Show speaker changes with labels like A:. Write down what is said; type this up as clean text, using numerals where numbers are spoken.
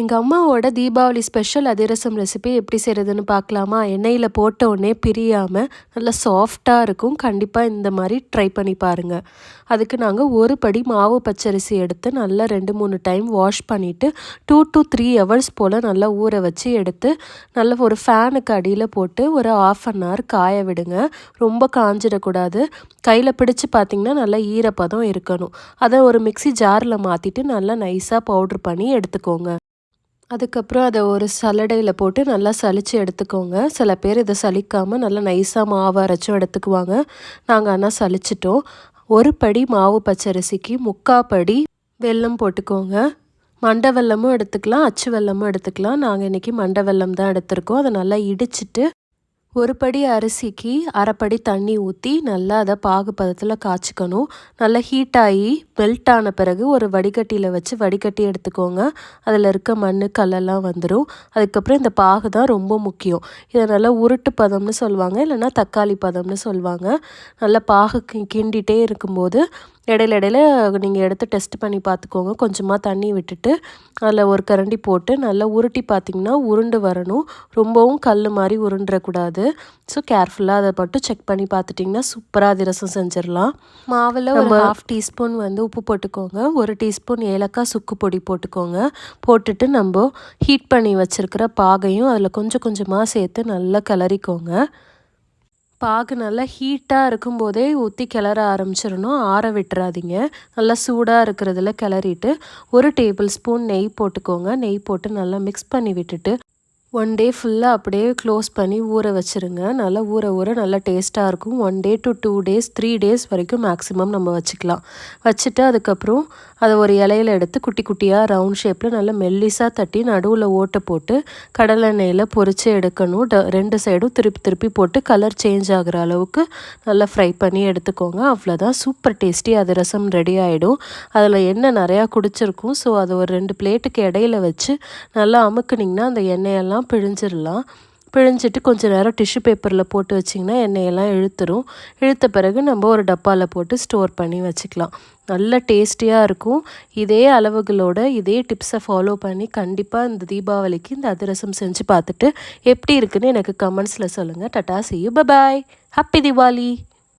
A: எங்க அம்மாவோட தீபாவளி ஸ்பெஷல் அதிரசம் ரெசிபி எப்படி செய்கிறதுன்னு பார்க்கலாமா? எண்ணெயில் போட்ட உடனே பிரியாமல் நல்லா சாஃப்டாக இருக்கும். கண்டிப்பாக இந்த மாதிரி ட்ரை பண்ணி பாருங்கள். அதுக்கு நாங்கள் ஒரு படி மாவு பச்சரிசி எடுத்து நல்லா 2-3 டைம் வாஷ் பண்ணிவிட்டு 2 to 3 hours போல் நல்லா ஊற வச்சு எடுத்து நல்லா ஒரு ஃபேனுக்கு அடியில் போட்டு ஒரு 1/2 hour காய விடுங்க. ரொம்ப காஞ்சிடக்கூடாது. கையில் பிடிச்சி பார்த்திங்கன்னா நல்லா ஈரப்பதம் இருக்கணும். அதை ஒரு மிக்ஸி ஜாரில் மாற்றிட்டு நல்லா நைஸாக பவுட்ரு பண்ணி எடுத்துக்கோங்க. அதுக்கப்புறம் அதை ஒரு சல்லடையில் போட்டு நல்லா சலித்து எடுத்துக்கோங்க. சில பேர் இதை சலிக்காமல் நல்லா நைஸாக மாவு அரைச்சும் எடுத்துக்குவாங்க. நாங்கள் ஆனால் சலிச்சிட்டோம். ஒரு படி மாவு பச்சரிசிக்கு 3/4 படி வெல்லம் போட்டுக்கோங்க. மண்டை வெல்லமும் எடுத்துக்கலாம், அச்சு வெல்லமும் எடுத்துக்கலாம். நாங்கள் இன்றைக்கி மண்டை வெல்லம் தான் எடுத்திருக்கோம். அதை நல்லா இடிச்சிட்டு ஒரு படி அரிசிக்கு அரை படி தண்ணி ஊற்றி நல்லா அதை பாகு பதத்தில் காய்ச்சிக்கணும். நல்லா ஹீட் ஆகி மெல்ட் ஆன பிறகு ஒரு வடிகட்டியில் வச்சு வடிகட்டி எடுத்துக்கோங்க. அதில் இருக்க மண் கல்லெல்லாம் வந்துடும். அதுக்கப்புறம் இந்த பாகு தான் ரொம்ப முக்கியம். இதை நல்லா உருட்டு பதம்னு சொல்லுவாங்க, இல்லைன்னா தக்காளி பதம்னு சொல்லுவாங்க. நல்லா பாகு கிண்டிகிட்டே இருக்கும்போது இடையில நீங்கள் எடுத்து டெஸ்ட் பண்ணி பார்த்துக்கோங்க. கொஞ்சமாக தண்ணி விட்டுட்டு அதில் ஒரு கரண்டி போட்டு நல்லா உருட்டி பார்த்திங்கன்னா உருண்டு வரணும். ரொம்பவும் கல் மாதிரி உருண்டுறக்கூடாது. ஸோ கேர்ஃபுல்லாக அதை மட்டும் செக் பண்ணி பார்த்துட்டிங்கன்னா சூப்பராக அதிரசம் செஞ்சிடலாம். மாவில் ஒரு 1/2 டீஸ்பூன் உப்பு போட்டுக்கோங்க. 1 டீஸ்பூன் ஏலக்காய் சுக்கு பொடி போட்டுக்கோங்க. போட்டுட்டு நம்ம ஹீட் பண்ணி வச்சுருக்கிற பாகையும் அதில் கொஞ்சம் கொஞ்சமாக சேர்த்து நல்லா கிளறிக்கோங்க. பாகு நல்லா ஹீட்டாக இருக்கும்போதே ஊற்றி கிளற ஆரம்பிச்சிடணும். ஆற விட்டுறாதீங்க. நல்லா சூடாக இருக்கிறதுல கிளறிட்டு 1 டேபிள் ஸ்பூன் நெய் போட்டுக்கோங்க. நெய் போட்டு நல்லா மிக்ஸ் பண்ணி விட்டுட்டு 1 டே ஃபுல்லாக அப்படியே க்ளோஸ் பண்ணி ஊற வச்சுருங்க. நல்லா ஊற நல்லா டேஸ்ட்டாக இருக்கும். 1 day to 2 days 3 days வரைக்கும் மேக்ஸிமம் நம்ம வச்சுக்கலாம். வச்சுட்டு அதுக்கப்புறம் அதை ஒரு இலையில் எடுத்து குட்டி குட்டியாக ரவுண்ட் ஷேப்பில் நல்லா மெல்லிஸாக தட்டி நடுவில் ஓட்டை போட்டு கடலெண்ணெயில் பொரித்து எடுக்கணும். 2 சைடும் திருப்பி போட்டு கலர் சேஞ்ச் ஆகிற அளவுக்கு நல்லா ஃப்ரை பண்ணி எடுத்துக்கோங்க. அவ்வளோதான், சூப்பர் டேஸ்டி அதிரசம் ரெடி ஆகிடும். அதில் எண்ணெய் நிறையா குடிச்சிருக்கும். ஸோ அதை ஒரு 2 பிளேட்டுக்கு இடையில வச்சு நல்லா அமுக்குனிங்கன்னா அந்த எண்ணெயெல்லாம் பிழிஞ்சிடலாம். பிழிஞ்சிட்டு கொஞ்சம் நேரம் டிஷ்யூ பேப்பரில் போட்டு வச்சிங்கன்னா எண்ணெயெல்லாம் இழுத்த பிறகு நம்ம ஒரு டப்பாவில் போட்டு ஸ்டோர் பண்ணி வச்சுக்கலாம். நல்ல டேஸ்டியாக இருக்கும். இதே அளவுகளோட இதே டிப்ஸை ஃபாலோ பண்ணி கண்டிப்பாக இந்த தீபாவளிக்கு இந்த அதிரசம் செஞ்சு பார்த்துட்டு எப்படி இருக்குன்னு எனக்கு கமெண்ட்ஸில் சொல்லுங்கள். Tata, see you, bye bye, happy Diwali.